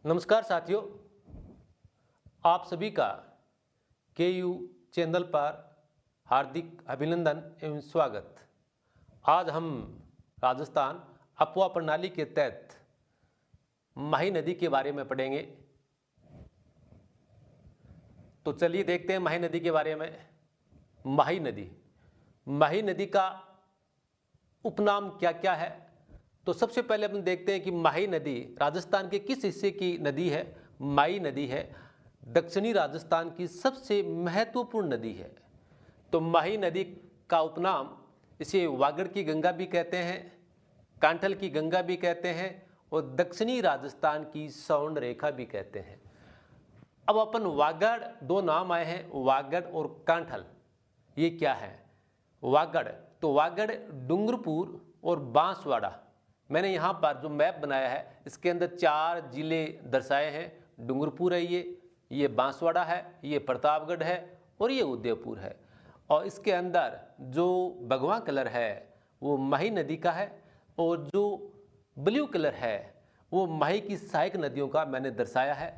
नमस्कार साथियों, आप सभी का KU चैनल पर हार्दिक अभिनंदन एवं स्वागत। आज हम राजस्थान अपवा प्रणाली के तहत माही नदी के बारे में पढ़ेंगे। तो चलिए देखते हैं माही नदी के बारे में। माही नदी का उपनाम क्या क्या है। तो सबसे पहले हम देखते हैं कि माही नदी राजस्थान के किस हिस्से की नदी है। माही नदी है दक्षिणी राजस्थान की सबसे महत्वपूर्ण नदी है। तो माही नदी का उपनाम इसे वागड़ की गंगा भी कहते हैं, कांठल की गंगा भी कहते हैं और दक्षिणी राजस्थान की स्वर्ण रेखा भी कहते हैं। अब अपन वागड़, दो नाम आए हैं, वागड़ और कांठल। ये क्या है? वागड़, तो वागड़ डूंगरपुर और बांसवाड़ा। मैंने यहाँ पर जो मैप बनाया है इसके अंदर 4 जिले दर्शाए हैं। डूंगरपुर है, ये बांसवाड़ा है, ये प्रतापगढ़ है और ये उदयपुर है। और इसके अंदर जो भगवा कलर है वो माही नदी का है और जो ब्लू कलर है वो माही की सहायक नदियों का मैंने दर्शाया है।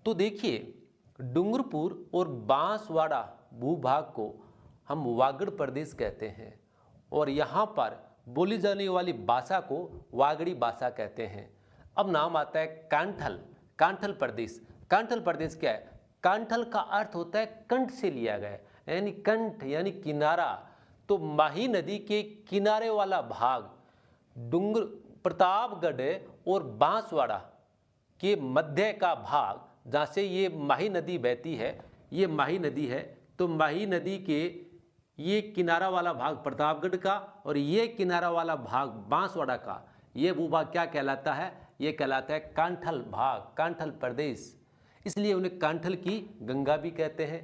तो देखिए, डूंगरपुर और बांसवाड़ा भूभाग को हम वागड़ प्रदेश कहते हैं और यहाँ पर बोली जाने वाली भाषा को वागड़ी भाषा कहते हैं। अब नाम आता है कांठल। कांठल प्रदेश। कांठल प्रदेश क्या है? कांठल का अर्थ होता है कंठ से लिया गया, यानी कंठ यानी किनारा। तो माही नदी के किनारे वाला भाग डूंगर प्रतापगढ़ और बांसवाड़ा के मध्य का भाग, जहाँ से ये माही नदी बहती है, ये माही नदी है। तो माही नदी के ये किनारा वाला भाग प्रतापगढ़ का और ये किनारा वाला भाग बांसवाड़ा का, ये भूभाग क्या कहलाता है? ये कहलाता है कांठल भाग, कांठल प्रदेश। इसलिए उन्हें कांठल की गंगा भी कहते हैं।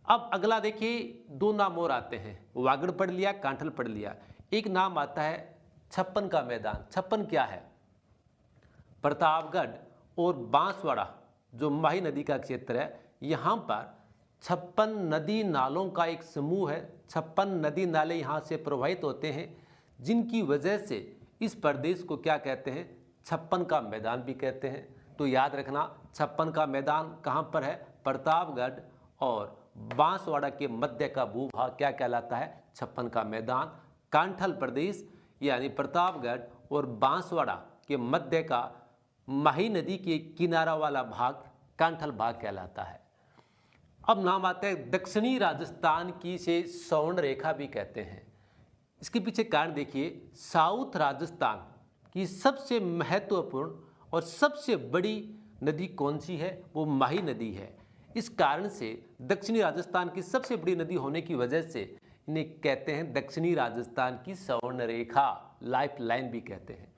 अब अगला देखिए, 2 नाम और आते हैं। वागड़ पढ़ लिया, कांठल पढ़ लिया। एक नाम आता है छप्पन का मैदान। छप्पन क्या है? प्रतापगढ़ और बांसवाड़ा जो माही नदी का क्षेत्र है, यहाँ पर 56 नदी नालों का एक समूह है। 56 नदी नाले यहाँ से प्रवाहित होते हैं, जिनकी वजह से इस प्रदेश को क्या कहते हैं? छप्पन का मैदान भी कहते हैं। तो याद रखना, छप्पन का मैदान कहाँ पर है? प्रतापगढ़ और बांसवाड़ा के मध्य का भूभाग क्या कहलाता है? छप्पन का मैदान। कांठल प्रदेश यानी प्रतापगढ़ और बांसवाड़ा के मध्य का माही नदी के किनारा वाला भाग कांठल भाग कहलाता है। अब नाम आता है दक्षिणी राजस्थान की से स्वर्ण रेखा भी कहते हैं। इसके पीछे कारण देखिए, साउथ राजस्थान की सबसे महत्वपूर्ण और सबसे बड़ी नदी कौन सी है? वो माही नदी है। इस कारण से दक्षिणी राजस्थान की सबसे बड़ी नदी होने की वजह से इन्हें कहते हैं दक्षिणी राजस्थान की स्वर्ण रेखा, लाइफ लाइन भी कहते हैं।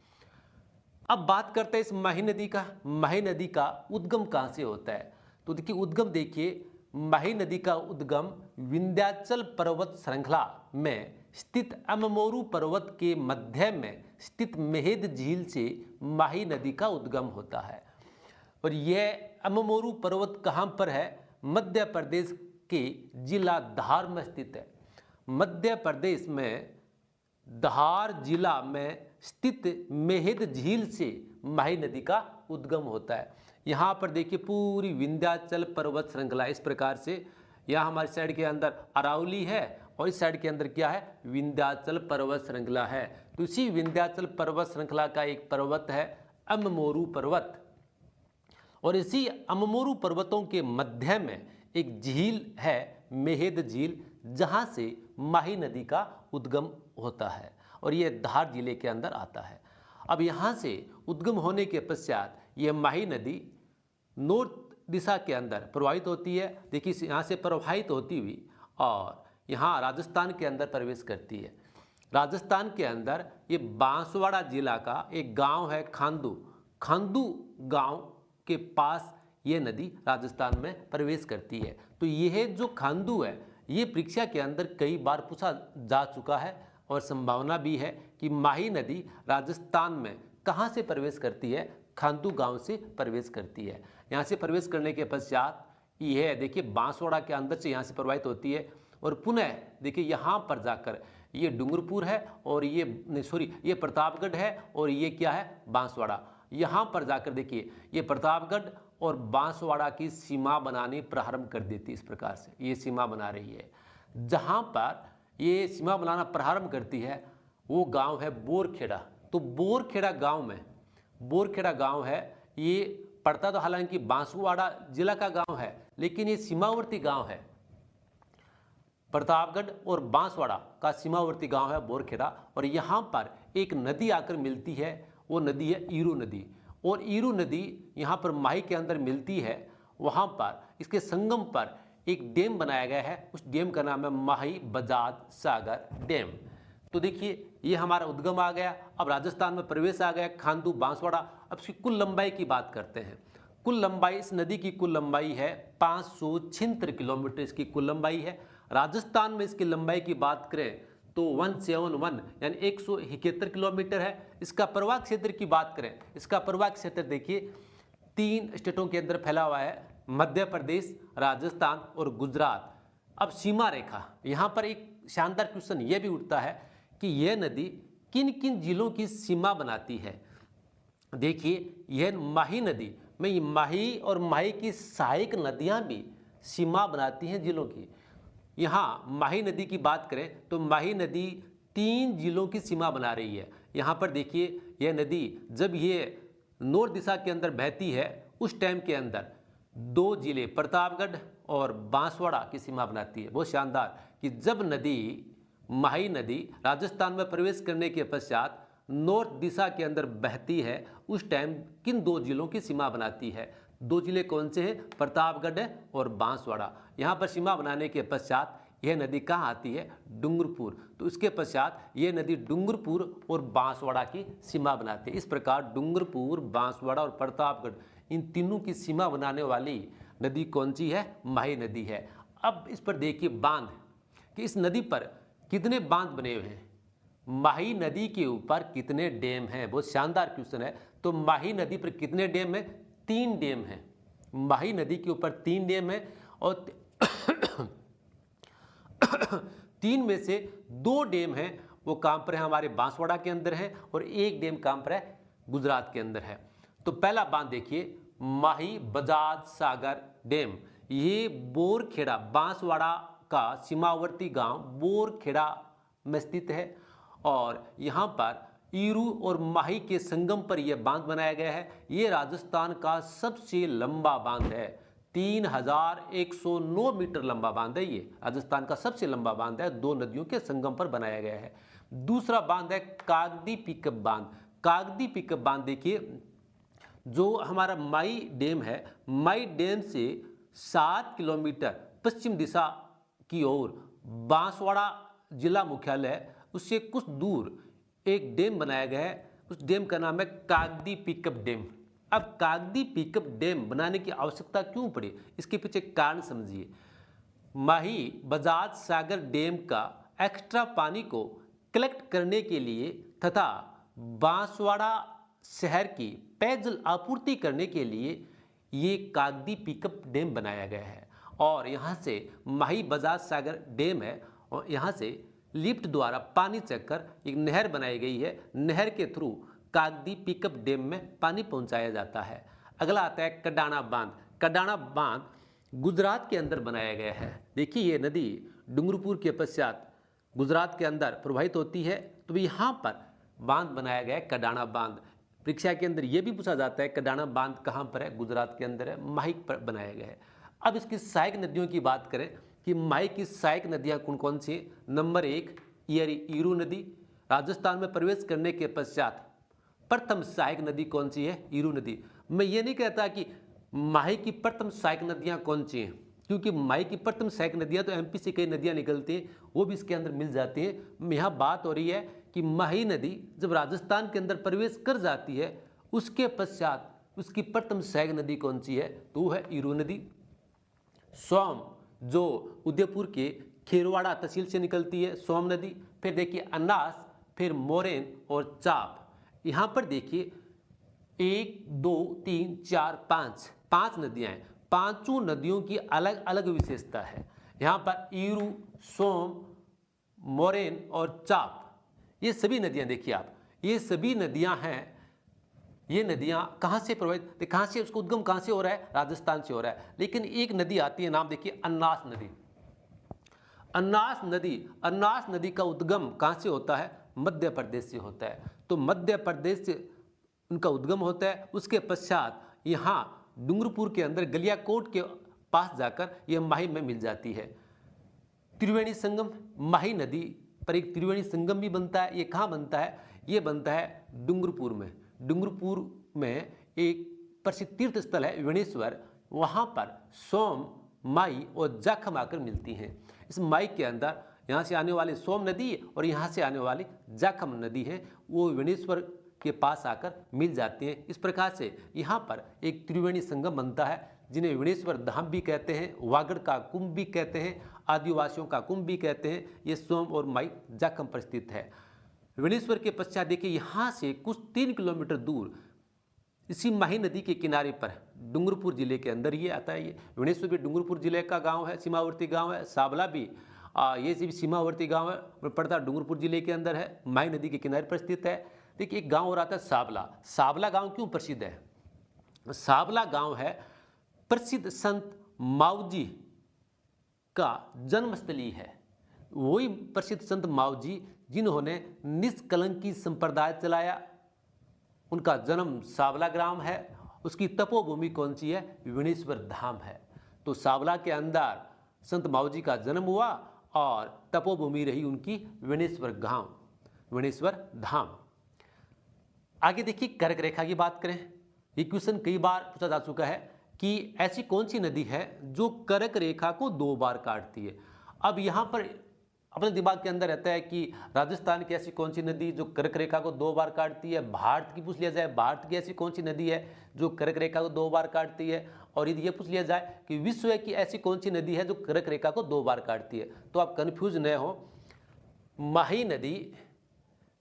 अब बात करते हैं इस माही नदी का। माही नदी का उद्गम कहाँ से होता है? तो देखिए, उद्गम देखिए, माही नदी का उद्गम विंध्याचल पर्वत श्रृंखला में स्थित अममोरू पर्वत के मध्य में स्थित मेहद झील से माही नदी का उद्गम होता है। और यह अममोरू पर्वत कहाँ पर है? मध्य प्रदेश के जिला धार में स्थित है। मध्य प्रदेश में धार जिला में स्थित मेहद झील से माही नदी का उद्गम होता है। यहाँ पर देखिए, पूरी विंध्याचल पर्वत श्रृंखला इस प्रकार से, यहाँ हमारी साइड के अंदर अरावली है और इस साइड के अंदर क्या है? विंध्याचल पर्वत श्रृंखला है। तो इसी विंध्याचल पर्वत श्रृंखला का एक पर्वत है अममोरू पर्वत और इसी अममोरू पर्वतों के मध्य में एक झील है, मेहद झील, जहाँ से माही नदी का उद्गम होता है और ये धार जिले के अंदर आता है। अब यहाँ से उद्गम होने के पश्चात ये माही नदी नॉर्थ दिशा के अंदर प्रवाहित होती है। देखिए, यहाँ से प्रवाहित होती हुई और यहाँ राजस्थान के अंदर प्रवेश करती है। राजस्थान के अंदर ये बांसवाड़ा जिला का एक गांव है खांदू। खांदू गांव के पास ये नदी राजस्थान में प्रवेश करती है। तो यह जो खांदू है, ये परीक्षा के अंदर कई बार पूछा जा चुका है और संभावना भी है कि माही नदी राजस्थान में कहाँ से प्रवेश करती है? खांदू गांव से प्रवेश करती है। यहाँ से प्रवेश करने के पश्चात यह देखिए बांसवाड़ा के अंदर से यहाँ से प्रवाहित होती है और पुनः देखिए यहाँ पर जाकर ये डूंगरपुर है और ये प्रतापगढ़ है और ये क्या है? बांसवाड़ा। यहाँ पर जाकर देखिए ये प्रतापगढ़ और बांसवाड़ा की सीमा बनाने प्रारंभ कर देती। इस प्रकार से ये सीमा बना रही है। जहाँ पर ये सीमा बनाना प्रारंभ करती है वो गांव है बोरखेड़ा। तो बोरखेड़ा गांव है, ये पड़ता तो हालांकि बांसवाड़ा जिला का गांव है, लेकिन ये सीमावर्ती गांव है। प्रतापगढ़ और बांसवाड़ा का सीमावर्ती गांव है बोरखेड़ा, और यहाँ पर एक नदी आकर मिलती है, वो नदी है ईरू नदी। और ईरू नदी यहाँ पर माही के अंदर मिलती है। वहाँ पर इसके संगम पर एक डैम बनाया गया है, उस डैम का नाम है माही बजाज सागर डैम। तो देखिए ये हमारा उद्गम आ गया। अब राजस्थान में प्रवेश आ गया खांडू बांसवाड़ा। अब इसकी कुल लंबाई की बात करते हैं। कुल लंबाई, इस नदी की कुल लंबाई है 576 किलोमीटर, इसकी कुल लंबाई है। राजस्थान में इसकी लंबाई की बात करें तो 171 यानी 171 किलोमीटर है। इसका प्रवाह क्षेत्र की बात करें, इसका प्रवाह क्षेत्र देखिए 3 स्टेटों के अंदर फैला हुआ है, मध्य प्रदेश, राजस्थान और गुजरात। अब सीमा रेखा, यहाँ पर एक शानदार क्वेश्चन यह भी उठता है कि यह नदी किन किन जिलों की सीमा बनाती है। देखिए यह माही नदी में माही और माही की सहायक नदियाँ भी सीमा बनाती हैं जिलों की। यहाँ माही नदी की बात करें तो माही नदी 3 जिलों की सीमा बना रही है। यहाँ पर देखिए यह नदी जब ये नॉर्थ दिशा के अंदर बहती है उस टाइम के अंदर 2 जिले प्रतापगढ़ और बांसवाड़ा की सीमा बनाती है। बहुत शानदार कि जब माही नदी राजस्थान में प्रवेश करने के पश्चात नॉर्थ दिशा के अंदर बहती है उस टाइम किन 2 जिलों की सीमा बनाती है। 2 जिले कौन से हैं? प्रतापगढ़ और बांसवाड़ा। यहाँ पर सीमा बनाने के पश्चात यह नदी कहाँ आती है? डूंगरपुर। तो इसके पश्चात यह नदी डूंगरपुर और बांसवाड़ा की सीमा बनाती है। इस प्रकार डूंगरपुर, बांसवाड़ा और प्रतापगढ़ इन तीनों की सीमा बनाने वाली नदी कौन सी है? माही नदी है। अब इस पर देखिए बांध, कि इस नदी पर कितने बांध बने हुए हैं, माही नदी के ऊपर कितने डैम हैं। बहुत शानदार क्वेश्चन है। तो माही नदी पर कितने डैम हैं? 3 डैम हैं। माही नदी के ऊपर 3 डैम हैं और 3 में से 2 डैम हैं वो कहाँ पर है? हमारे बांसवाड़ा के अंदर है, और 1 डैम कहाँ पर है? गुजरात के अंदर है। तो पहला बांध देखिए माही बजाज सागर डैम, ये बोरखेड़ा, बांसवाड़ा का सीमावर्ती गांव बोरखेड़ा में स्थित है, और यहाँ पर ईरू और माही के संगम पर यह बांध बनाया गया है। ये राजस्थान का सबसे लंबा बांध है, 3109 मीटर लंबा बांध है। ये राजस्थान का सबसे लंबा बांध है, 2 नदियों के संगम पर बनाया गया है। दूसरा बांध है कागदी पिकअप बांध। कागदी पिकअप बांध देखिए जो हमारा माई डैम है, माई डैम से 7 किलोमीटर पश्चिम दिशा की ओर बांसवाड़ा जिला मुख्यालय है, उससे कुछ दूर एक डैम बनाया गया है। उस डैम का नाम है कागदी पिकअप डैम। अब कागदी पिकअप डैम बनाने की आवश्यकता क्यों पड़ी, इसके पीछे कारण समझिए। माही बजाज सागर डैम का एक्स्ट्रा पानी को कलेक्ट करने के लिए तथा बांसवाड़ा शहर की पेयजल आपूर्ति करने के लिए ये कागदी पिकअप डैम बनाया गया है। और यहाँ से माही बजाज सागर डैम है, और यहाँ से लिफ्ट द्वारा पानी चढ़कर एक नहर बनाई गई है। नहर के थ्रू कागदी पिकअप डैम में पानी पहुँचाया जाता है। अगला आता है कडाना बांध। कडाना बांध गुजरात के अंदर बनाया गया है। देखिए ये नदी डूंगरपुर के पश्चात गुजरात के अंदर प्रवाहित होती है, तो यहाँ पर बांध बनाया गया है कडाना बांध। परीक्षा के अंदर यह भी पूछा जाता है कडाना बांध कहाँ पर है? गुजरात के अंदर है, माही पर बनाया गया है। अब इसकी सहायक नदियों की बात करें कि माही की सहायक नदियाँ कौन कौन सी हैं? नंबर 1 ईरू नदी। राजस्थान में प्रवेश करने के पश्चात प्रथम सहायक नदी कौन सी है? ईरू नदी। मैं ये नहीं कहता कि माही की प्रथम सहायक नदियाँ कौन सी हैं, क्योंकि माही की प्रथम सहायक नदियाँ तो एमपी से कई नदियाँ निकलती हैं, वो भी इसके अंदर मिल जाती हैं। यहाँ बात हो रही है कि माही नदी जब राजस्थान के अंदर प्रवेश कर जाती है उसके पश्चात उसकी प्रथम सहायक नदी कौन सी है? तो वो है ईरू नदी। सोम जो उदयपुर के खेरवाड़ा तहसील से निकलती है, सोम नदी। फिर देखिए अन्नास, फिर मोरेन और चाप। यहाँ पर देखिए 1 2 3 4 5 नदियाँ हैं। 5 नदियों की अलग अलग विशेषता है। यहाँ पर ईरू, सोम, मोरेन और चाप, ये सभी नदियाँ देखिए आप, ये सभी नदियाँ हैं ये नदियाँ कहाँ से प्रभावित, कहाँ से उसका उद्गम कहाँ से हो रहा है, राजस्थान से हो रहा है। लेकिन एक नदी आती है, नाम देखिए अन्नास नदी। अन्नास नदी का उद्गम कहाँ से होता है, मध्य प्रदेश से होता है। तो मध्य प्रदेश से उनका उद्गम होता है। उसके पश्चात यहाँ डूंगरपुर के अंदर गलियाकोट के पास जाकर यह माही में मिल जाती है। त्रिवेणी संगम, माही नदी पर एक त्रिवेणी संगम भी बनता है। ये कहाँ बनता है, ये बनता है डूंगरपुर में। डूंगरपुर में एक प्रसिद्ध तीर्थ स्थल है वेणेश्वर, वहाँ पर सोम, माई और जाखम आकर मिलती हैं। इस माई के अंदर यहाँ से आने वाली सोम नदी और यहाँ से आने वाली जाखम नदी है, वो वेणेश्वर के पास आकर मिल जाती हैं। इस प्रकार से यहाँ पर एक त्रिवेणी संगम बनता है, जिन्हें वेणेश्वर धाम भी कहते हैं, वागड़ का कुंभ भी कहते हैं, आदिवासियों का कुंभ भी कहते हैं। ये सोम और माई जाखम पर स्थित है। वेणेश्वर के पश्चात देखिए यहाँ से कुछ 3 किलोमीटर दूर इसी माही नदी के किनारे पर डूंगरपुर जिले के अंदर ये आता है। ये वेणेश्वर भी डूंगरपुर जिले का गांव है, सीमावर्ती गांव है। साबला भी ये भी सीमावर्ती गांव है, पड़ता डूंगरपुर जिले के अंदर है, माही नदी के किनारे पर स्थित है। देखिए एक गांव और आता है साबला। साबला गांव क्यों प्रसिद्ध है, साबला गांव है प्रसिद्ध संत माऊजी का जन्मस्थली है। वही प्रसिद्ध संत माऊजी जिन्होंने निष्कलंकी संप्रदाय चलाया, उनका जन्म सावला ग्राम है। उसकी तपोभूमि कौन सी है, वेणेश्वर धाम है। तो सावला के अंदर संत माऊजी का जन्म हुआ और तपोभूमि रही उनकी वेणेश्वर गांव, वेणेश्वर धाम। आगे देखिए कर्क रेखा की बात करें। ये क्वेश्चन कई बार पूछा जा चुका है कि ऐसी कौन सी नदी है जो कर्क रेखा को 2 बार काटती है। अब यहाँ पर अपने दिमाग के अंदर रहता है कि राजस्थान की ऐसी कौन सी नदी जो कर्क रेखा को 2 बार काटती है। भारत की पूछ लिया जाए, भारत की ऐसी कौन सी नदी है जो कर्क रेखा को 2 बार काटती है। और यदि ये पूछ लिया जाए कि विश्व की ऐसी कौन सी नदी है जो कर्क रेखा को 2 बार काटती है, तो आप कन्फ्यूज न हो। माही नदी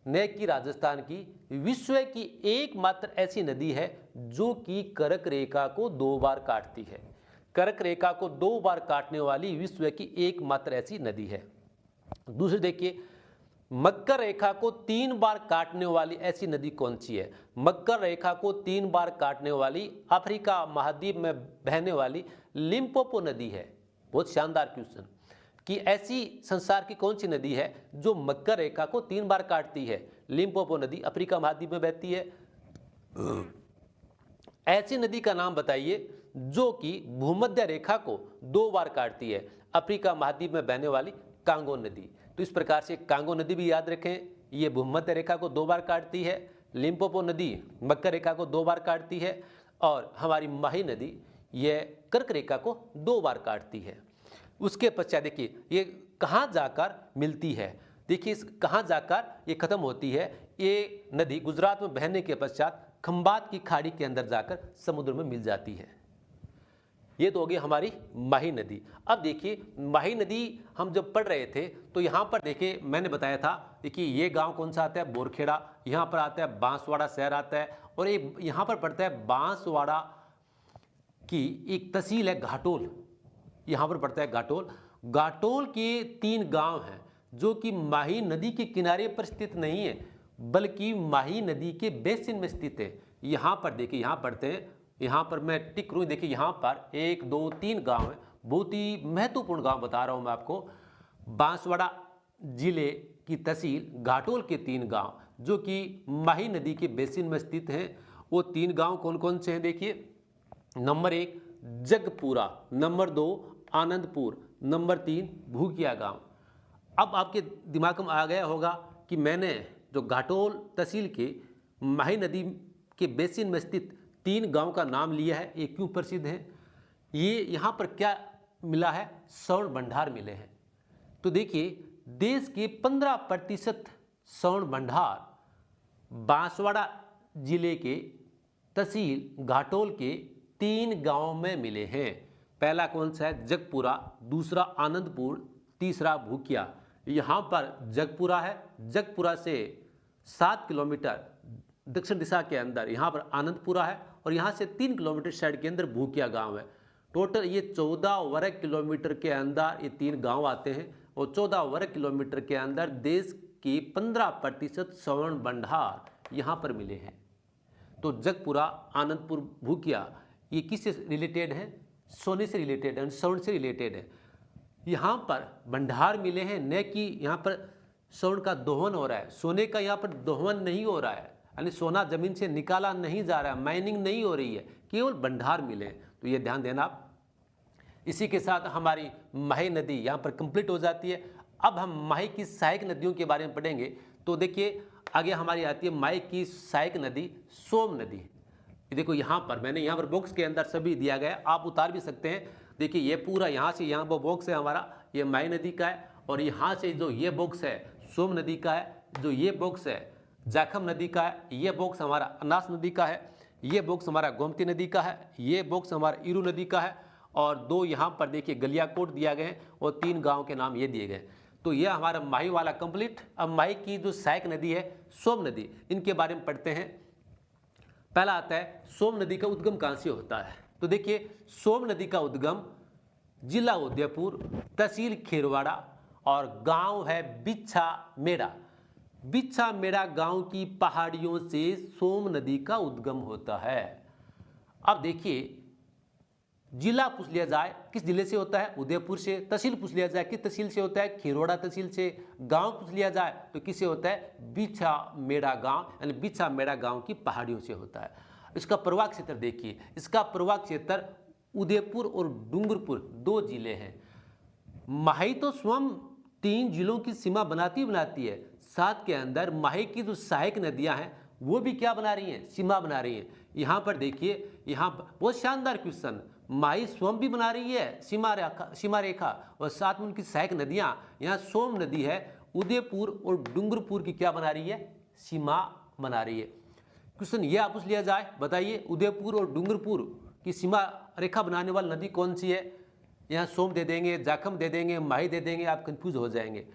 न कि राजस्थान की, विश्व की एकमात्र ऐसी नदी है जो कि कर्क रेखा को 2 बार काटती है। कर्क रेखा को 2 बार काटने वाली विश्व की एकमात्र ऐसी नदी है। दूसरी देखिए, मकर रेखा को 3 बार काटने वाली ऐसी नदी कौन सी है। मकर रेखा को 3 बार काटने वाली अफ्रीका महाद्वीप में बहने वाली लिम्पोपो नदी है। बहुत शानदार क्वेश्चन कि ऐसी संसार की कौन सी नदी है जो मकर रेखा को 3 बार काटती है। लिम्पोपो नदी अफ्रीका महाद्वीप में बहती है। ऐसी नदी का नाम बताइए जो कि भूमध्य रेखा को 2 बार काटती है। अफ्रीका महाद्वीप में बहने वाली कांगो नदी। तो इस प्रकार से कांगो नदी भी याद रखें, ये भूमध्य रेखा को 2 बार काटती है। लिम्पोपो नदी मकर रेखा को 2 बार काटती है और हमारी माही नदी ये कर्क रेखा को 2 बार काटती है। उसके पश्चात देखिए ये कहाँ जाकर मिलती है। देखिए कहाँ जाकर ये खत्म होती है। ये नदी गुजरात में बहने के पश्चात खंबात की खाड़ी के अंदर जाकर समुद्र में मिल जाती है। ये तो हो गई हमारी माही नदी। अब देखिए माही नदी हम जब पढ़ रहे थे तो यहाँ पर देखिए मैंने बताया था, देखिए ये गांव कौन सा आता है, बोरखेड़ा। यहाँ पर आता है बांसवाड़ा शहर आता है और एक यहाँ पर पड़ता है बांसवाड़ा की एक तहसील है घाटोल। यहाँ पर पड़ता है घाटोल। घाटोल के 3 गांव हैं जो कि माही नदी के किनारे पर स्थित नहीं है बल्कि माही नदी के बेसिन में स्थित है। यहाँ पर देखिए यहाँ पढ़ते हैं, यहाँ पर मैं टिक करूँ। देखिए यहाँ पर 1 2 3 गांव है, बहुत ही महत्वपूर्ण गांव बता रहा हूँ मैं आपको। बांसवाड़ा जिले की तहसील घाटोल के 3 गांव जो कि माही नदी के बेसिन में स्थित हैं। वो 3 गांव कौन कौन से हैं देखिए। Number 1 Jagpura, number 2 Anandpur, number 3 भूकिया गांव। अब आपके दिमाग में आ गया होगा कि मैंने जो घाटोल तहसील के माही नदी के बेसिन में स्थित 3 गांव का नाम लिया है, ये क्यों प्रसिद्ध है। ये यहाँ पर क्या मिला है, स्वर्ण भंडार मिले हैं। तो देखिए देश के 15% स्वर्ण भंडार बांसवाड़ा जिले के तहसील घाटोल के 3 गांव में मिले हैं। पहला कौन सा है, जगपुरा, दूसरा आनंदपुर, तीसरा भूकिया। यहाँ पर जगपुरा है, जगपुरा से 7 किलोमीटर दक्षिण दिशा के अंदर यहाँ पर आनंदपुरा है और यहाँ से 3 किलोमीटर साइड के अंदर भूकिया गांव है। टोटल ये 14 वर्ग किलोमीटर के अंदर ये 3 गांव आते हैं और 14 वर्ग किलोमीटर के अंदर देश की 15% स्वर्ण भंडार यहाँ पर मिले हैं। तो जगपुरा, आनंदपुर, भूकिया ये किससे रिलेटेड है? सोने से रिलेटेड है, स्वर्ण से रिलेटेड है। यहाँ पर भंडार मिले हैं, न कि यहाँ पर स्वर्ण का दोहन हो रहा है, सोने का यहाँ पर दोहन नहीं हो रहा है, यानी सोना जमीन से निकाला नहीं जा रहा है, माइनिंग नहीं हो रही है, केवल भंडार मिले हैं। तो ये ध्यान देना आप। इसी के साथ हमारी माही नदी यहाँ पर कंप्लीट हो जाती है। अब हम माही की सहायक नदियों के बारे में पढ़ेंगे। तो देखिए आगे हमारी आती है माही की सहायक नदी सोम नदी। देखो यहाँ पर मैंने यहाँ पर बॉक्स के अंदर सभी दिया गया, आप उतार भी सकते हैं। देखिए ये पूरा यहाँ से यहाँ वो बॉक्स है हमारा, ये माही नदी का है, और यहाँ से जो ये बॉक्स है सोम नदी का है, जो ये बॉक्स है जाखम नदी का है, ये बॉक्स हमारा अनास नदी का है, ये बॉक्स हमारा गोमती नदी का है, ये बॉक्स हमारा इरू नदी का है, और दो यहाँ पर देखिए गलियाकोट दिया गए हैं, और 3 गांव के नाम ये दिए गए। तो ये हमारा माही वाला कंप्लीट। अब माही की जो सहायक नदी है सोम नदी, इनके बारे में पढ़ते हैं। पहला आता है सोम नदी का उद्गम कहाँ से होता है। तो देखिए सोम नदी का उद्गम जिला उदयपुर, तहसील खेरवाड़ा, और गांव है बिच्छा मेड़ा। बिच्छा मेड़ा गांव की पहाड़ियों से सोम नदी का उद्गम होता है। अब देखिए जिला पूछ लिया जाए किस जिले से होता है, उदयपुर से। तहसील पूछ लिया जाए किस तहसील से होता है, खेरवाड़ा तहसील से। गांव पूछ लिया जाए तो किससे होता है, बिच्छा मेड़ा गांव, यानी बिच्छा मेड़ा गांव की पहाड़ियों से होता है। इसका प्रवाह क्षेत्र देखिए, इसका प्रवाह क्षेत्र उदयपुर और डूंगरपुर 2 जिले हैं। माही तो स्वयं 3 जिलों की सीमा बनाती है, साथ के अंदर माही की जो सहायक नदियां हैं वो भी क्या बना रही हैं, सीमा बना रही हैं। यहाँ पर देखिए, यहाँ पर बहुत शानदार क्वेश्चन, माही स्वयं भी बना रही है सीमा रेखा, और साथ में उनकी सहायक नदियाँ, यहाँ सोम नदी है उदयपुर और डूंगरपुर की क्या बना रही है, सीमा बना रही है। क्वेश्चन ये आप पूछ लिया जाए, बताइए उदयपुर और डूंगरपुर की सीमा रेखा बनाने वाली नदी कौन सी है। यहाँ सोम दे देंगे, जाखम दे देंगे, माही दे देंगे, आप कंफ्यूज हो जाएंगे।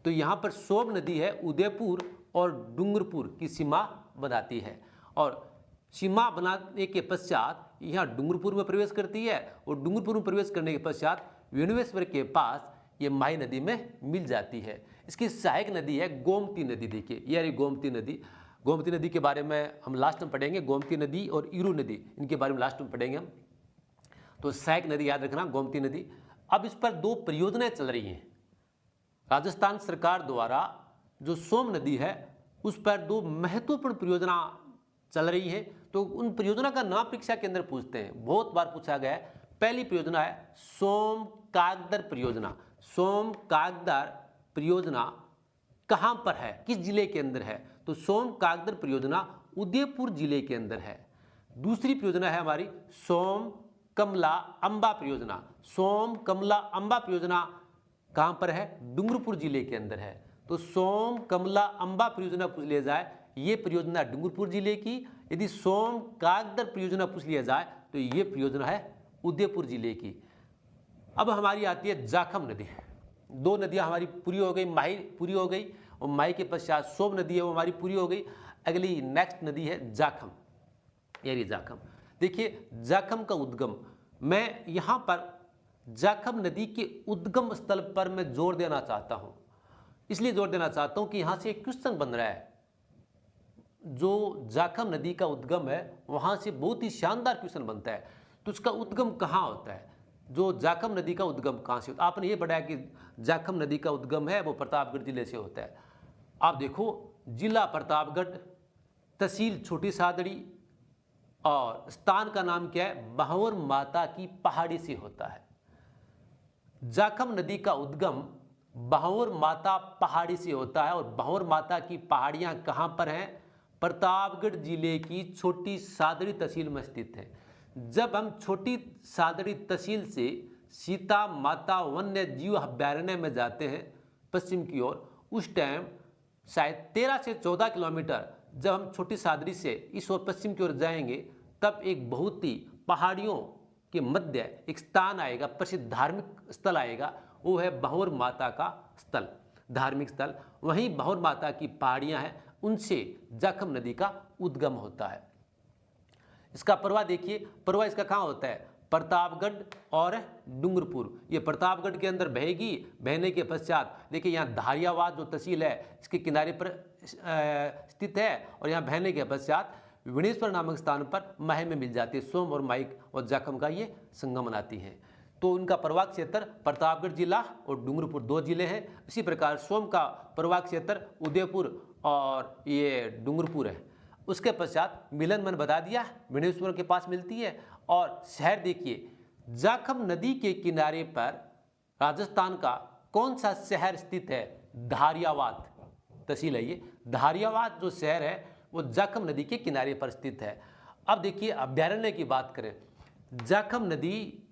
तो यहाँ पर सोम नदी है उदयपुर और डूंगरपुर की सीमा बनाती है, और सीमा बनाने के पश्चात यहाँ डूंगरपुर में प्रवेश करती है, और डूंगरपुर में प्रवेश करने के पश्चात वेणुवेश्वर के पास ये माही नदी में मिल जाती है। इसकी सहायक नदी है गोमती नदी। देखिए ये रही गोमती नदी। गोमती नदी के बारे में हम लास्ट में पढ़ेंगे, गोमती नदी और इरू नदी इनके बारे में लास्ट में पढ़ेंगे हम। तो सहायक नदी याद रखना गोमती नदी। अब इस पर 2 परियोजनाएं चल रही हैं राजस्थान सरकार द्वारा। जो सोम नदी है उस पर 2 महत्वपूर्ण परियोजना चल रही है। तो उन परियोजना का नाम परीक्षा के अंदर पूछते हैं, बहुत बार पूछा गया है। पहली परियोजना है सोम कागदर परियोजना। सोम कागदर परियोजना कहाँ पर है, किस जिले के अंदर है, तो सोम कागदर परियोजना उदयपुर जिले के अंदर है। दूसरी परियोजना है हमारी सोम कमला अंबा परियोजना। सोम कमला अंबा परियोजना कहाँ पर है, डूंगरपुर जिले के अंदर है। तो सोम कमला अंबा परियोजना पूछ लिया जाए, ये परियोजना डूंगरपुर जिले की। यदि सोम कागदर परियोजना पूछ लिया जाए तो ये परियोजना है उदयपुर जिले की। अब हमारी आती है जाखम नदी। 2 नदियां हमारी पूरी हो गई, माही पूरी हो गई, और माही के पश्चात सोम नदी है वो हमारी पूरी हो गई। अगली नेक्स्ट नदी है जाखम। ये जाखम। देखिए जाखम का उद्गम, मैं यहाँ पर जाखम नदी के उद्गम स्थल पर मैं जोर देना चाहता हूँ। इसलिए जोर देना चाहता हूँ कि यहाँ से एक क्वेश्चन बन रहा है। जो जाखम नदी का उद्गम है वहाँ से बहुत ही शानदार क्वेश्चन बनता है। तो उसका उद्गम कहाँ होता है, जो जाखम नदी का उद्गम कहाँ से होता है। आपने ये पढ़ा कि जाखम नदी का उद्गम है वो प्रतापगढ़ जिले से होता है। आप देखो जिला प्रतापगढ़, तहसील छोटी सादड़ी, और स्थान का नाम क्या है, बहौर माता की पहाड़ी से होता है। जाखम नदी का उद्गम बहौर माता पहाड़ी से होता है, और बहौर माता की पहाड़ियाँ कहाँ पर हैं, प्रतापगढ़ जिले की छोटी सादड़ी तहसील में स्थित है। जब हम छोटी सादड़ी तहसील से सीता माता वन्य जीव अभयारण्य में जाते हैं पश्चिम की ओर, उस टाइम शायद 13 से 14 किलोमीटर जब हम छोटी सादड़ी से इस ओर पश्चिम की ओर जाएंगे, तब एक बहुत ही पहाड़ियों के मध्य एक स्थान आएगा, प्रसिद्ध धार्मिक स्थल आएगा, वो है बहौर माता का स्थल, धार्मिक स्थल। वहीं बहौर माता की पहाड़ियाँ हैं, उनसे जाखम नदी का उद्गम होता है। इसका प्रवाह देखिए, प्रवाह इसका कहाँ होता है, प्रतापगढ़ और डूंगरपुर। ये प्रतापगढ़ के अंदर बहेगी, बहने के पश्चात देखिए यहाँ धारियावाद जो तहसील है इसके किनारे पर स्थित है, और यहाँ बहने के पश्चात विनेश्वर नामक स्थान पर माहे में मिल जाती है। सोम और माही और जाखम का ये संगम बनाती हैं। तो उनका प्रवाह क्षेत्र प्रतापगढ़ जिला और डूंगरपुर 2 जिले हैं। इसी प्रकार सोम का प्रवाह क्षेत्र उदयपुर और ये डूंगरपुर है। उसके पश्चात मिलन मैंने बता दिया विनेश्वर के पास मिलती है। और शहर देखिए, जाखम नदी के किनारे पर राजस्थान का कौन सा शहर स्थित है? धारियावाद तहसील है ये। धारियावाद जो शहर है वो जाखम नदी के किनारे पर स्थित है। अब देखिए अभ्यारण्य की बात करें, जाखम नदी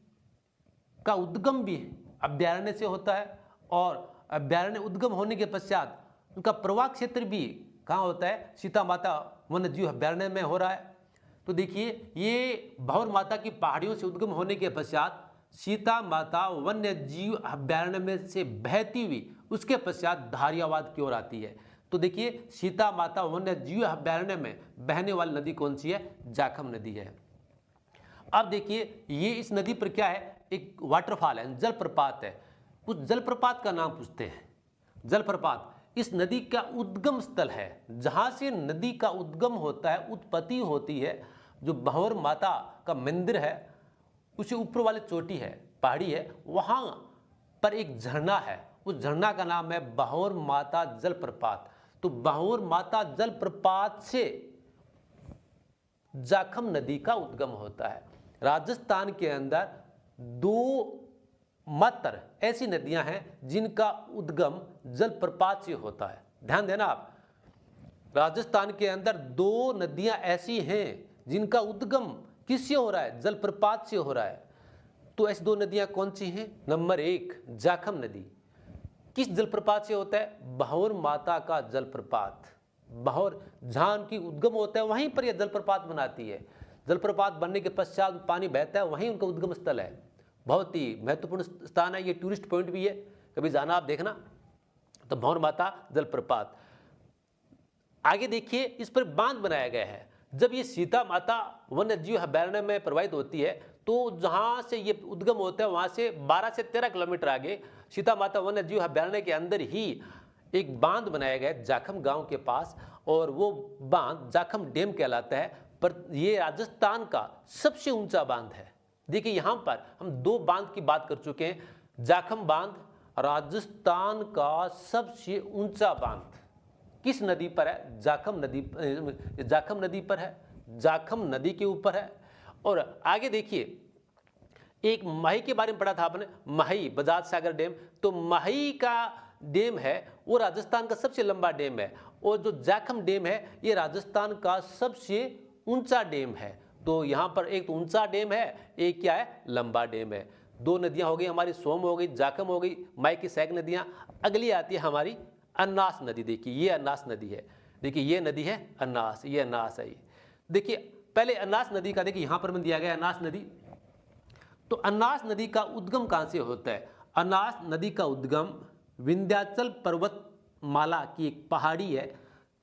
का उद्गम भी अभ्यारण्य से होता है और अभ्यारण्य उद्गम होने के पश्चात उनका प्रवाह क्षेत्र भी कहाँ होता है? सीता माता वन्य जीव अभ्यारण्य में हो रहा है। तो देखिए ये भंवर माता की पहाड़ियों से उद्गम होने के पश्चात सीता माता वन्य जीव अभ्यारण्य में से बहती हुई उसके पश्चात धारियावाद की ओर आती है। तो देखिए सीता माता वन्य जीव अभ्यारण्य में बहने वाली नदी कौन सी है? जाखम नदी है। अब देखिए ये इस नदी पर क्या है? एक वाटरफॉल है, जलप्रपात है। उस जलप्रपात का नाम पूछते हैं। जलप्रपात इस नदी का उद्गम स्थल है, जहां से नदी का उद्गम होता है, उत्पत्ति होती है। जो भंवर माता का मंदिर है उसे ऊपर वाली चोटी है, पहाड़ी है, वहां पर एक झरना है। उस झरना का नाम है भंवर माता जलप्रपात। तो भंवर माता जलप्रपात से जाखम नदी का उद्गम होता है। राजस्थान के अंदर 2 मात्र ऐसी नदियां हैं जिनका उद्गम जलप्रपात से होता है। ध्यान देना आप, राजस्थान के अंदर 2 नदियां ऐसी हैं जिनका उद्गम किससे हो रहा है? जलप्रपात से हो रहा है। तो ऐसी 2 नदियां कौन सी हैं? नंबर 1 जाखम नदी। किस जलप्रपात से होता है? भंवर माता का जलप्रपात। भंवर जहां उनकी उद्गम होता है वहीं पर यह जलप्रपात बनाती है। जलप्रपात बनने के पश्चात पानी बहता है, वहीं उनका उद्गम स्थल है। बहुत ही महत्वपूर्ण स्थान है, ये टूरिस्ट पॉइंट भी है, कभी जाना आप देखना। तो भंवर माता जलप्रपात। आगे देखिए इस पर बांध बनाया गया है। जब ये सीता माता वन्य जीव अभयारण्य में प्रवाहित होती है तो जहां से ये उद्गम होता है वहां से 12 से 13 किलोमीटर आगे सीता माता वन्य जीव अभयारण्य के अंदर ही एक बांध बनाया गया है जाखम गांव के पास, और वो बांध जाखम डैम कहलाता है। पर ये राजस्थान का सबसे ऊंचा बांध है। देखिए यहाँ पर हम 2 बांध की बात कर चुके हैं। जाखम बांध राजस्थान का सबसे ऊंचा बांध किस नदी पर है? जाखम नदी पर है, जाखम नदी के ऊपर है। और आगे देखिए एक माही के बारे में पढ़ा था आपने, माही बजाज सागर डैम। तो माही का डैम है वो राजस्थान का सबसे लंबा डैम है, और जो जाखम डैम है ये राजस्थान का सबसे ऊंचा डैम है। तो यहाँ पर एक तो ऊंचा डैम है, एक क्या है? लंबा डैम है। 2 नदियाँ हो गई हमारी, सोम हो गई, जाखम हो गई, माही की सहायक नदियाँ। अगली आती है हमारी अन्नास नदी। देखिए ये अन्नास नदी है। देखिए ये नदी है अन्नास, ये अन्नास है। देखिए पहले अन्नास नदी का देखिए यहाँ पर में दिया गया अन्नास नदी। तो अन्नास नदी का उद्गम कहाँ से होता है? अन्नास नदी का उद्गम विंध्याचल पर्वतमाला की एक पहाड़ी है,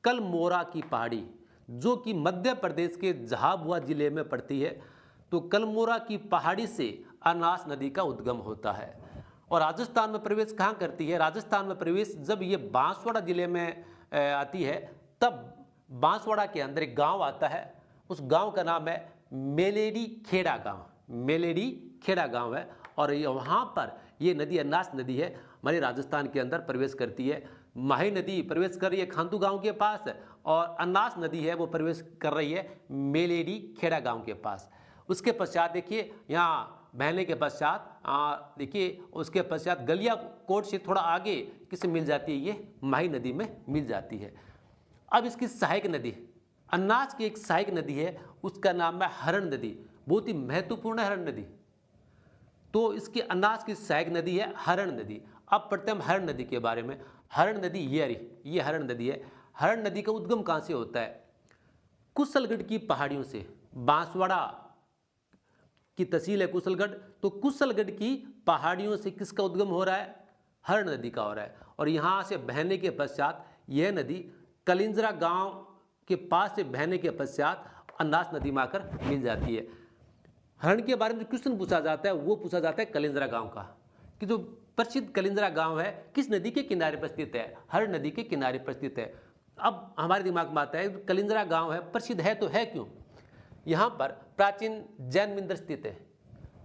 कलमोरा की पहाड़ी, जो कि मध्य प्रदेश के झाबुआ जिले में पड़ती है। तो कलमोरा की पहाड़ी से अन्नास नदी का उद्गम होता है। और राजस्थान में प्रवेश कहाँ करती है? राजस्थान में प्रवेश जब ये बांसवाड़ा जिले में आती है, तब बांसवाड़ा के अंदर एक गांव आता है। उस गांव का नाम है मेलेडी खेड़ा गांव। मेलेडी खेड़ा गांव है, और ये वहाँ पर ये नदी अन्नास नदी है हमारे राजस्थान के अंदर प्रवेश करती है। माही नदी प्रवेश कर रही है खांतू गांव के पास, और अन्नास नदी है वो प्रवेश कर रही है मेलेडी खेड़ा गांव के पास। उसके पश्चात देखिए यहाँ बहने के पश्चात देखिए उसके पश्चात गलियाकोट से थोड़ा आगे किससे मिल जाती है? ये माही नदी में मिल जाती है। अब इसकी सहायक नदी, अन्नास की एक सहायक नदी है, उसका नाम है हरण नदी। बहुत ही महत्वपूर्ण है हरण नदी। तो इसकी अन्नास की सहायक नदी है हरण नदी। अब पढ़ते हैं हम हरण नदी के बारे में। हरण नदी ये हरण नदी है। हरण नदी का उद्गम कहाँ से होता है? कुशलगढ़ की पहाड़ियों से। बांसवाड़ा की तहसील है कुशलगढ़, तो कुशलगढ़ की पहाड़ियों से किसका उद्गम हो रहा है? हरण नदी का हो रहा है। और यहाँ से बहने के पश्चात यह नदी कलिंजरा गांव के पास से बहने के पश्चात अन्नास नदी में आकर मिल जाती है। हरण के बारे में जो क्वेश्चन पूछा जाता है वो पूछा जाता है कलिंजरा गांव का, कि जो प्रसिद्ध कलिंजरा गांव है किस नदी के किनारे पर स्थित है? हरण नदी के किनारे पर स्थित है। अब हमारे दिमाग में आता है कलिंजरा गांव है, प्रसिद्ध है तो है क्यों? यहाँ पर प्राचीन जैन मंदिर स्थित है।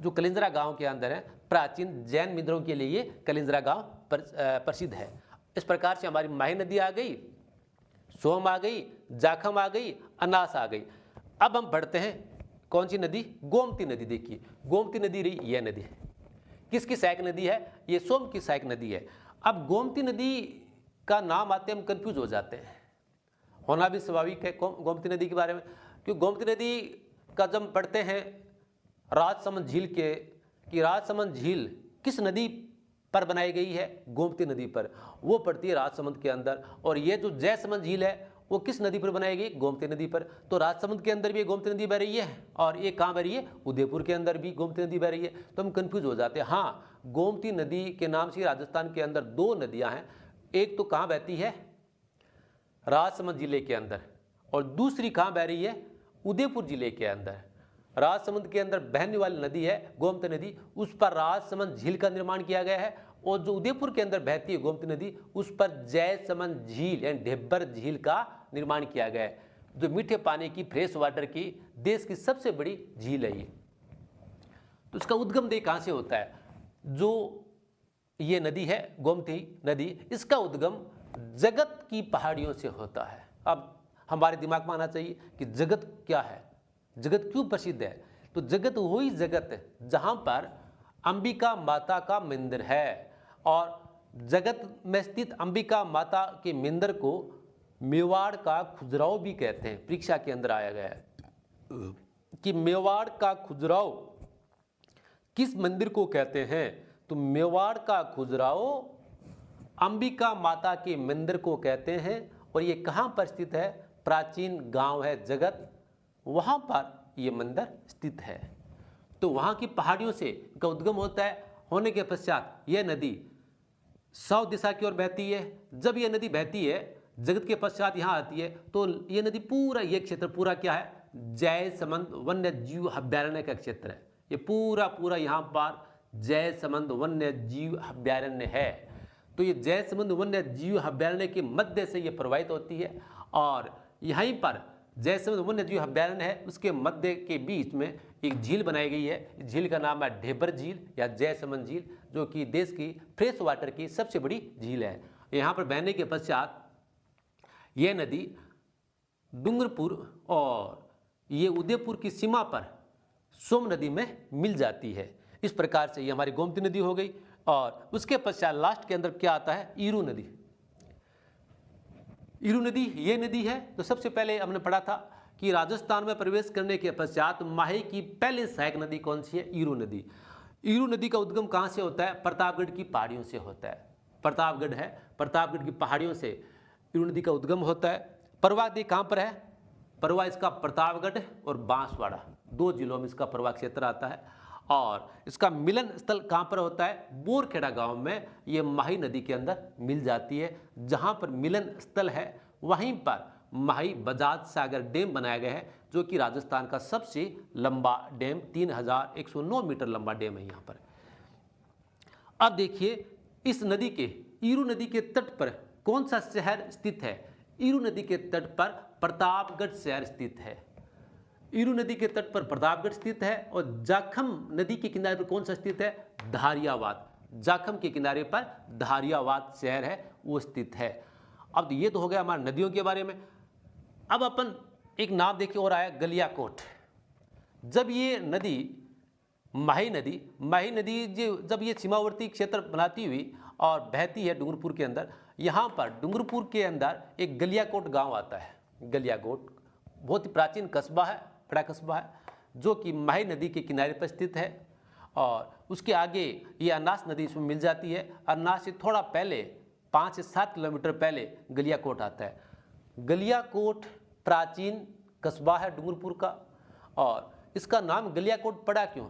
जो कलिंजरा गांव के अंदर है, प्राचीन जैन मंदिरों के लिए ये कलिंजरा गांव प्रसिद्ध है। इस प्रकार से हमारी माही नदी आ गई, सोम आ गई, जाखम आ गई, अनास आ गई। अब हम बढ़ते हैं कौन सी नदी? गोमती नदी। देखिए गोमती नदी रही, यह नदी है किसकी सहायक नदी है? ये सोम की सहायक नदी है। अब गोमती नदी का नाम आते हम कंफ्यूज हो जाते हैं, होना भी स्वाभाविक है गोमती नदी के बारे में, क्योंकि गोमती नदी का जब पढ़ते हैं राजसमंद झील के कि राजसमंद झील किस नदी पर बनाई गई है? गोमती नदी पर। वो पड़ती है राजसमंद के अंदर। और ये जो जयसमंद झील है वो किस नदी पर बनाई गई? गोमती नदी पर। तो राजसमंद के अंदर भी गोमती नदी बह रही है, और ये कहाँ बह रही है? उदयपुर के अंदर भी गोमती नदी बह रही है। तो हम कंफ्यूज हो जाते हैं। हाँ, गोमती नदी के नाम से राजस्थान के अंदर दो नदियाँ हैं, एक तो कहाँ बहती है? राजसमंद जिले के अंदर, और दूसरी कहाँ बह रही है? उदयपुर जिले के अंदर। राजसमंद के अंदर बहने वाली नदी है गोमती नदी, उस पर राजसमंद झील का निर्माण किया गया है। और जो उदयपुर के अंदर बहती है गोमती नदी, उस पर जयसमंद झील यानी ढेबर झील का निर्माण किया गया है, जो मीठे पानी की फ्रेश वाटर की देश की सबसे बड़ी झील है ये। तो इसका उद्गम देश कहाँ से होता है? जो ये नदी है गोमती नदी, इसका उद्गम जगत की पहाड़ियों से होता है। अब हमारे दिमाग में आना चाहिए कि जगत क्या है, जगत क्यों प्रसिद्ध है? तो जगत वही जगत है जहाँ पर अंबिका माता का मंदिर है, और जगत में स्थित अंबिका माता के मंदिर को मेवाड़ का खुजराहो भी कहते हैं। परीक्षा के अंदर आया गया है कि मेवाड़ का खुजराहो किस मंदिर को कहते हैं? तो मेवाड़ का खुजराहो अंबिका माता के मंदिर को कहते हैं। और ये कहाँ पर स्थित है? प्राचीन गांव है जगत, वहाँ पर ये मंदिर स्थित है। तो वहाँ की पहाड़ियों से का उद्गम होता है। होने के पश्चात यह नदी सौ दिशा की ओर बहती है। जब यह नदी बहती है जगत के पश्चात यहाँ आती है, तो यह नदी पूरा, ये क्षेत्र पूरा क्या है? जयसमंद वन्य जीव अभ्यारण्य का क्षेत्र है। ये पूरा यहाँ पर जयसमंद वन्य जीव अभ्यारण्य है। तो ये जयसमंद वन्य जीव अभ्यारण्य के मध्य से ये प्रवाहित होती है, और यहीं पर जयसमंद वन्य जीव अभ्यारण्य है, उसके मध्य के बीच में एक झील बनाई गई है। झील का नाम है ढेबर झील या जयसमंद झील, जो कि देश की फ्रेश वाटर की सबसे बड़ी झील है। यहाँ पर बहने के पश्चात यह नदी डूंगरपुर और ये उदयपुर की सीमा पर सोम नदी में मिल जाती है। इस प्रकार से ये हमारी गोमती नदी हो गई। और उसके पश्चात लास्ट के अंदर क्या आता है? ईरू नदी। ईरू नदी ये नदी है। तो सबसे पहले हमने पढ़ा था कि राजस्थान में प्रवेश करने के पश्चात माही की पहली सहायक नदी कौन सी है? ईरू नदी। ईरू नदी का उद्गम कहाँ से होता है? प्रतापगढ़ की पहाड़ियों से होता है। प्रतापगढ़ है, प्रतापगढ़ की पहाड़ियों से ईरू नदी का उद्गम होता है। प्रवाह नदी कहाँ पर है? प्रवाह इसका प्रतापगढ़ और बांसवाड़ा दो जिलों में इसका प्रवाह क्षेत्र आता है। और इसका मिलन स्थल कहाँ पर होता है? बोरखेड़ा गांव में ये माही नदी के अंदर मिल जाती है। जहाँ पर मिलन स्थल है वहीं पर माही बजाज सागर डैम बनाया गया है, जो कि राजस्थान का सबसे लंबा डैम 3109 मीटर लंबा डैम है यहाँ पर। अब देखिए इस नदी के, ईरू नदी के तट पर कौन सा शहर स्थित है? ईरू नदी के तट पर प्रतापगढ़ शहर स्थित है। ईरू नदी के तट पर प्रतापगढ़ स्थित है। और जाखम नदी के किनारे पर कौन सा स्थित है? धारियावाद। जाखम के किनारे पर धारियावाद शहर है, वो स्थित है। अब ये तो हो गया हमारे नदियों के बारे में। अब अपन एक नाम देखिए और आया गलियाकोट। जब ये नदी माही नदी जब ये सीमावर्ती क्षेत्र बनाती हुई और बहती है डूंगरपुर के अंदर, यहाँ पर डूंगरपुर के अंदर एक गलियाकोट गांव आता है। गलियाकोट बहुत ही प्राचीन कस्बा है, बड़ा कस्बा है, जो कि माही नदी के किनारे पर स्थित है। और उसके आगे ये अनास नदी इसमें मिल जाती है। अनास से थोड़ा पहले 5 से 7 किलोमीटर पहले गलियाकोट आता है। गलियाकोट प्राचीन कस्बा है डूंगरपुर का। और इसका नाम गलियाकोट पड़ा क्यों?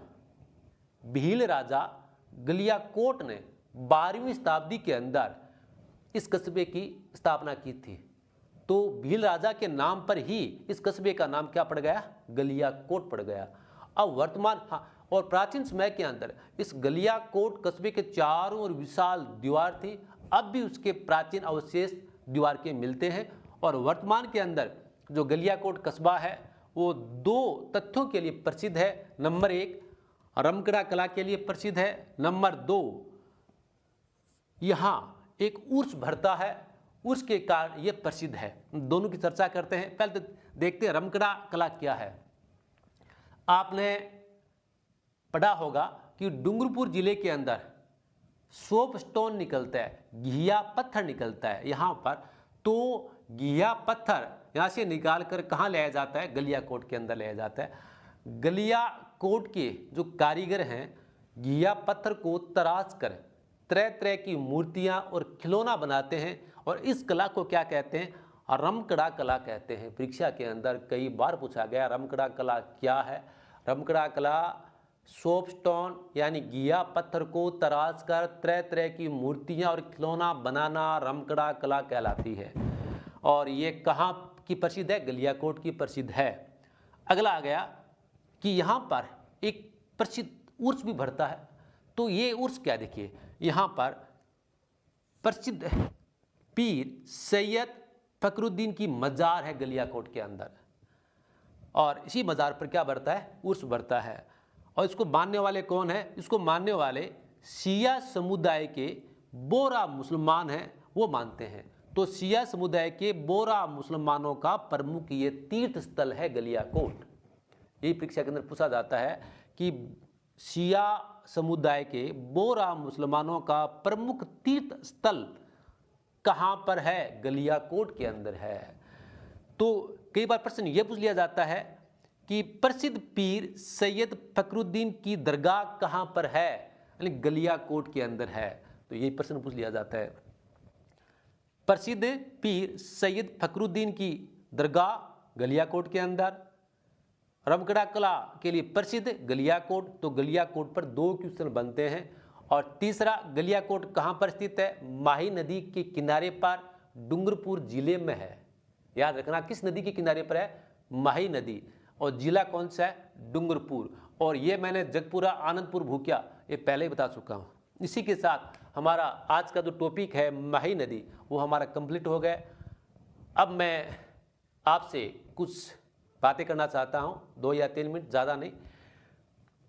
भील राजा गलियाकोट ने 12वीं शताब्दी के अंदर इस कस्बे की स्थापना की थी। तो भील राजा के नाम पर ही इस कस्बे का नाम क्या पड़ गया? गलियाकोट पड़ गया। अब वर्तमान और प्राचीन समय के अंदर इस गलियाकोट कस्बे के चारों ओर विशाल दीवार थी। अब भी उसके प्राचीन अवशेष दीवार के मिलते हैं। और वर्तमान के अंदर जो गलियाकोट कस्बा है वो दो तथ्यों के लिए प्रसिद्ध है। नंबर 1 रमकड़ा कला के लिए प्रसिद्ध है, नंबर 2 यहाँ एक उर्स भरता है, उर्स के कारण ये प्रसिद्ध है। दोनों की चर्चा करते हैं। पहले तो देखते हैं रमकड़ा कला क्या है। आपने पढ़ा होगा कि डूंगरपुर जिले के अंदर सोप स्टोन निकलता है, घिया पत्थर निकलता है यहाँ पर। तो घिया पत्थर यहाँ से निकाल कर कहाँ लाया जाता है? गलियाकोट के अंदर लाया जाता है। गलियाकोट के जो कारीगर हैं घिया पत्थर को तराश कर तरह तरह की मूर्तियाँ और खिलौना बनाते हैं और इस कला को क्या कहते हैं? रमकड़ा कला कहते हैं। परीक्षा के अंदर कई बार पूछा गया रमकड़ा कला क्या है। रमकड़ा कला सोपस्टोन यानी घिया पत्थर को तराश कर तरह तरह की मूर्तियां और खिलौना बनाना रमकड़ा कला कहलाती है। और ये कहाँ की प्रसिद्ध है? गलियाकोट की प्रसिद्ध है। अगला आ गया कि यहाँ पर एक प्रसिद्ध उर्स भी भरता है। तो ये उर्स क्या, देखिए यहाँ पर प्रसिद्ध पीर सैयद फकरुद्दीन की मजार है गलियाकोट के अंदर, और इसी मजार पर क्या भरता है? उर्स भरता है। और इसको मानने वाले कौन है? इसको मानने वाले शिया समुदाय के बोरा मुसलमान हैं, वो मानते हैं। तो शिया समुदाय के बोरा मुसलमानों का प्रमुख ये तीर्थ स्थल है गलियाकोट। यही परीक्षा के अंदर पूछा जाता है कि शिया समुदाय के बोरा मुसलमानों का प्रमुख तीर्थ स्थल कहाँ पर है? गलियाकोट के अंदर है। तो कई बार प्रश्न ये पूछ लिया जाता है कि प्रसिद्ध पीर सैयद फकरुद्दीन की दरगाह कहाँ पर है? यानी गलियाकोट के अंदर है। तो यही प्रश्न पूछ लिया जाता है। प्रसिद्ध पीर सैयद फकरुद्दीन की दरगाह गलियाकोट के अंदर, रमकड़ा कला के लिए प्रसिद्ध गलियाकोट। तो गलियाकोट पर 2 क्वेश्चन बनते हैं। और तीसरा, गलियाकोट कहाँ पर स्थित है? माही नदी के किनारे पर डूंगरपुर जिले में है। याद रखना किस नदी के किनारे पर है? माही नदी। और जिला कौन सा है? डूंगरपुर। और ये मैंने जगपुरा आनंदपुर भूकिया ये पहले ही बता चुका हूँ। इसी के साथ हमारा आज का जो टॉपिक है माही नदी वो हमारा कंप्लीट हो गया। अब मैं आपसे कुछ बातें करना चाहता हूँ, 2 या 3 मिनट, ज़्यादा नहीं।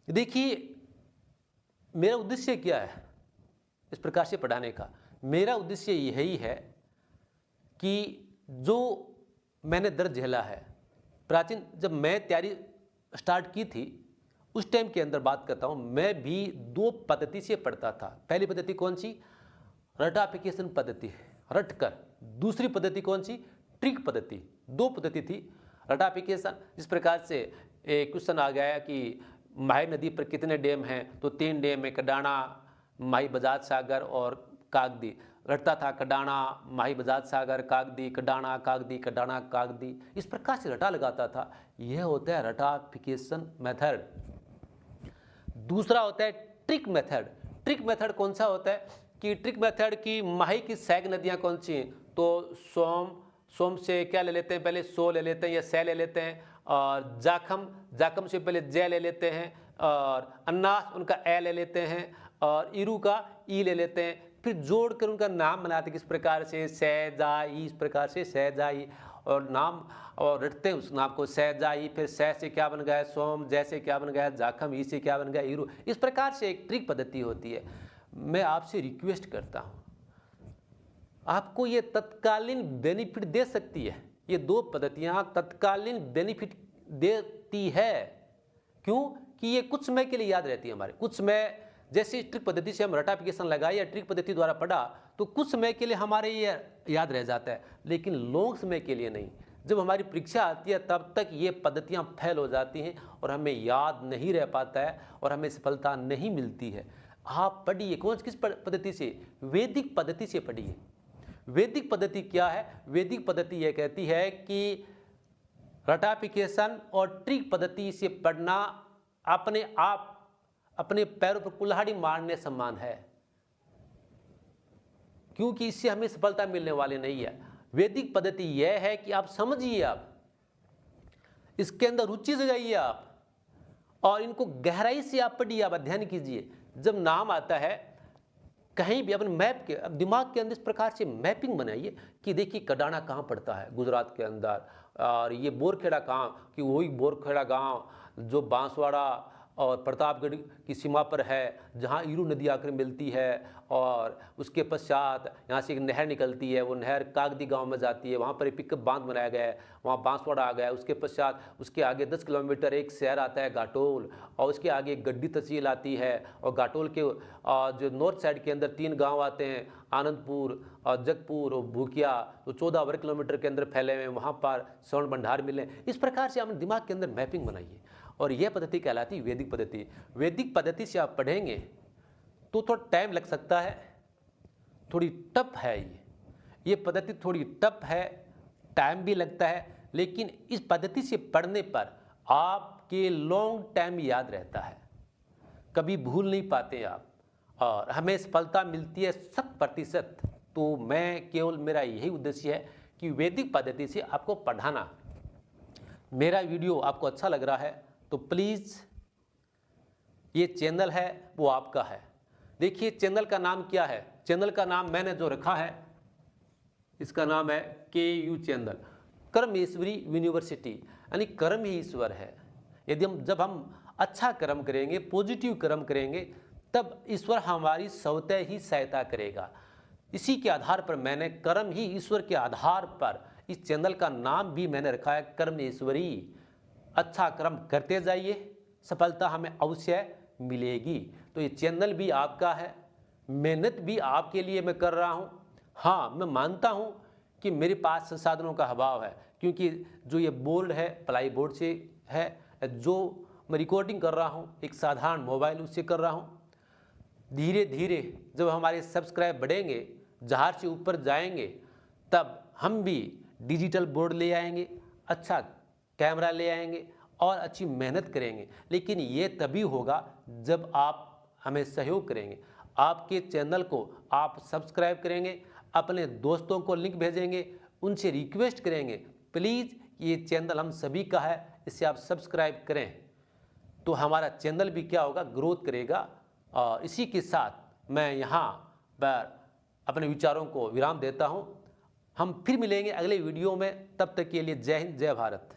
देखिए मेरा उद्देश्य क्या है इस प्रकार से पढ़ाने का? मेरा उद्देश्य यही है कि जो मैंने दर्द झेला है प्राचीन, जब मैं तैयारी स्टार्ट की थी उस टाइम के अंदर बात करता हूँ, मैं भी 2 पद्धति से पढ़ता था। पहली पद्धति कौन सी? रटाफिकेशन पद्धति, रट कर। दूसरी पद्धति कौन सी? ट्रिक पद्धति। 2 पद्धति थी। रटाफिकेशन जिस प्रकार से एक क्वेश्चन आ गया कि माही नदी पर कितने डैम हैं? तो 3 डैम है, कडाना, माही बजाज सागर और कागदी। रटता था कडाना, माही बजाज सागर, कागदी, कडाना, कागदी, कडाना, कागदी। इस प्रकार से रटा लगाता था। यह होता है रटाफिकेशन मेथड। दूसरा होता है ट्रिक मेथड। ट्रिक मेथड कौन सा होता है कि ट्रिक मेथड की माही की सैग नदियाँ कौन सी हैं? तो सोम से क्या ले लेते हैं? पहले सो ले लेते हैं या सै ले लेते हैं। और जाखम से पहले जय ले लेते हैं। और अन्नास उनका ए ले लेते हैं। और इरू का ई ले लेते हैं। फिर जोड़कर उनका नाम बनाते हैं किस प्रकार से? सैजाई। इस प्रकार से सैजाई और नाम और रटते हैं उस नाम को सैजाई। फिर सै से क्या बन गया? सोम। जय से क्या बन गया? जाखम। ई से क्या बन गया? इरू। इस प्रकार से एक ट्रिक पद्धति होती है। मैं आपसे रिक्वेस्ट करता हूँ, आपको ये तत्कालीन बेनिफिट दे सकती है। ये 2 पद्धतियाँ तत्कालीन बेनिफिट देती है। क्यों? कि ये कुछ समय के लिए याद रहती है हमारे। कुछ समय जैसे ट्रिक पद्धति से हम रटाफिकेशन लगाए या ट्रिक पद्धति द्वारा पढ़ा तो कुछ समय के लिए हमारे ये याद रह जाता है, लेकिन लॉन्ग समय के लिए नहीं। जब हमारी परीक्षा आती है तब तक ये पद्धतियाँ फेल हो जाती हैं और हमें याद नहीं रह पाता है और हमें सफलता नहीं मिलती है। आप पढ़िए किस पद्धति से? वैदिक पद्धति से पढ़िए। वैदिक पद्धति क्या है? वैदिक पद्धति यह कहती है कि रटाफिकेशन और ट्रिक पद्धति से पढ़ना अपने आप अपने पैरों पर कुल्हाड़ी मारने समान है, क्योंकि इससे हमें सफलता मिलने वाली नहीं है। वैदिक पद्धति यह है कि आप समझिए, आप इसके अंदर रुचि जगाइए आप, और इनको गहराई से आप पढ़िए, आप अध्ययन कीजिए। जब नाम आता है कहीं भी अपने मैप के, अब दिमाग के अंदर इस प्रकार से मैपिंग बनाइए कि देखिए कडाना कहाँ पड़ता है गुजरात के अंदर, और ये बोरखेड़ा कहाँ, कि वही बोरखेड़ा गांव जो बांसवाड़ा और प्रतापगढ़ की सीमा पर है, जहाँ ईरू नदी आकर मिलती है, और उसके पश्चात यहाँ से एक नहर निकलती है, वो नहर कागदी गांव में जाती है, वहाँ पर एक पिकअप बांध बनाया गया है, वहाँ बांसवाड़ा आ गया है। उसके पश्चात उसके आगे 10 किलोमीटर एक शहर आता है घाटोल, और उसके आगे एक गड्डी तहसील आती है, और घाटोल के जो नॉर्थ साइड के अंदर 3 गाँव आते हैं, आनंदपुर और जगपुर और भूकिया, तो 14 वर्ग किलोमीटर के अंदर फैले हुए हैं, वहाँ पर स्वर्ण भंडार मिले। इस प्रकार से अपने दिमाग के अंदर मैपिंग बनाइए, और यह पद्धति कहलाती है वैदिक पद्धति। वैदिक पद्धति से आप पढ़ेंगे तो थोड़ा टाइम लग सकता है, थोड़ी टफ है ये पद्धति थोड़ी टफ है, टाइम भी लगता है, लेकिन इस पद्धति से पढ़ने पर आपके लॉन्ग टाइम याद रहता है, कभी भूल नहीं पाते आप, और हमें सफलता मिलती है 100%। तो मैं केवल, मेरा यही उद्देश्य है कि वैदिक पद्धति से आपको पढ़ाना। मेरा वीडियो आपको अच्छा लग रहा है तो प्लीज़, ये चैनल है वो आपका है। देखिए चैनल का नाम क्या है, चैनल का नाम मैंने जो रखा है, इसका नाम है KU चैनल, कर्मेश्वरी यूनिवर्सिटी, यानी कर्म ही ईश्वर है। यदि जब हम अच्छा कर्म करेंगे, पॉजिटिव कर्म करेंगे, तब ईश्वर हमारी स्वतः ही सहायता करेगा। इसी के आधार पर मैंने कर्म ही ईश्वर के आधार पर इस चैनल का नाम भी मैंने रखा है कर्मेश्वरी। अच्छा कर्म करते जाइए, सफलता हमें अवश्य मिलेगी। तो ये चैनल भी आपका है, मेहनत भी आपके लिए मैं कर रहा हूँ। हाँ, मैं मानता हूँ कि मेरे पास संसाधनों का अभाव है, क्योंकि जो ये बोर्ड है प्लाई बोर्ड से है, जो मैं रिकॉर्डिंग कर रहा हूँ एक साधारण मोबाइल उससे कर रहा हूँ। धीरे धीरे जब हमारे सब्सक्राइब बढ़ेंगे, जहार से ऊपर जाएंगे, तब हम भी डिजिटल बोर्ड ले आएंगे, अच्छा कैमरा ले आएंगे और अच्छी मेहनत करेंगे। लेकिन ये तभी होगा जब आप हमें सहयोग करेंगे। आपके चैनल को आप सब्सक्राइब करेंगे, अपने दोस्तों को लिंक भेजेंगे, उनसे रिक्वेस्ट करेंगे प्लीज़ ये चैनल हम सभी का है, इसे आप सब्सक्राइब करें, तो हमारा चैनल भी क्या होगा, ग्रोथ करेगा। और इसी के साथ मैं यहाँ पर अपने विचारों को विराम देता हूँ। हम फिर मिलेंगे अगले वीडियो में, तब तक के लिए जय हिंद, जय भारत।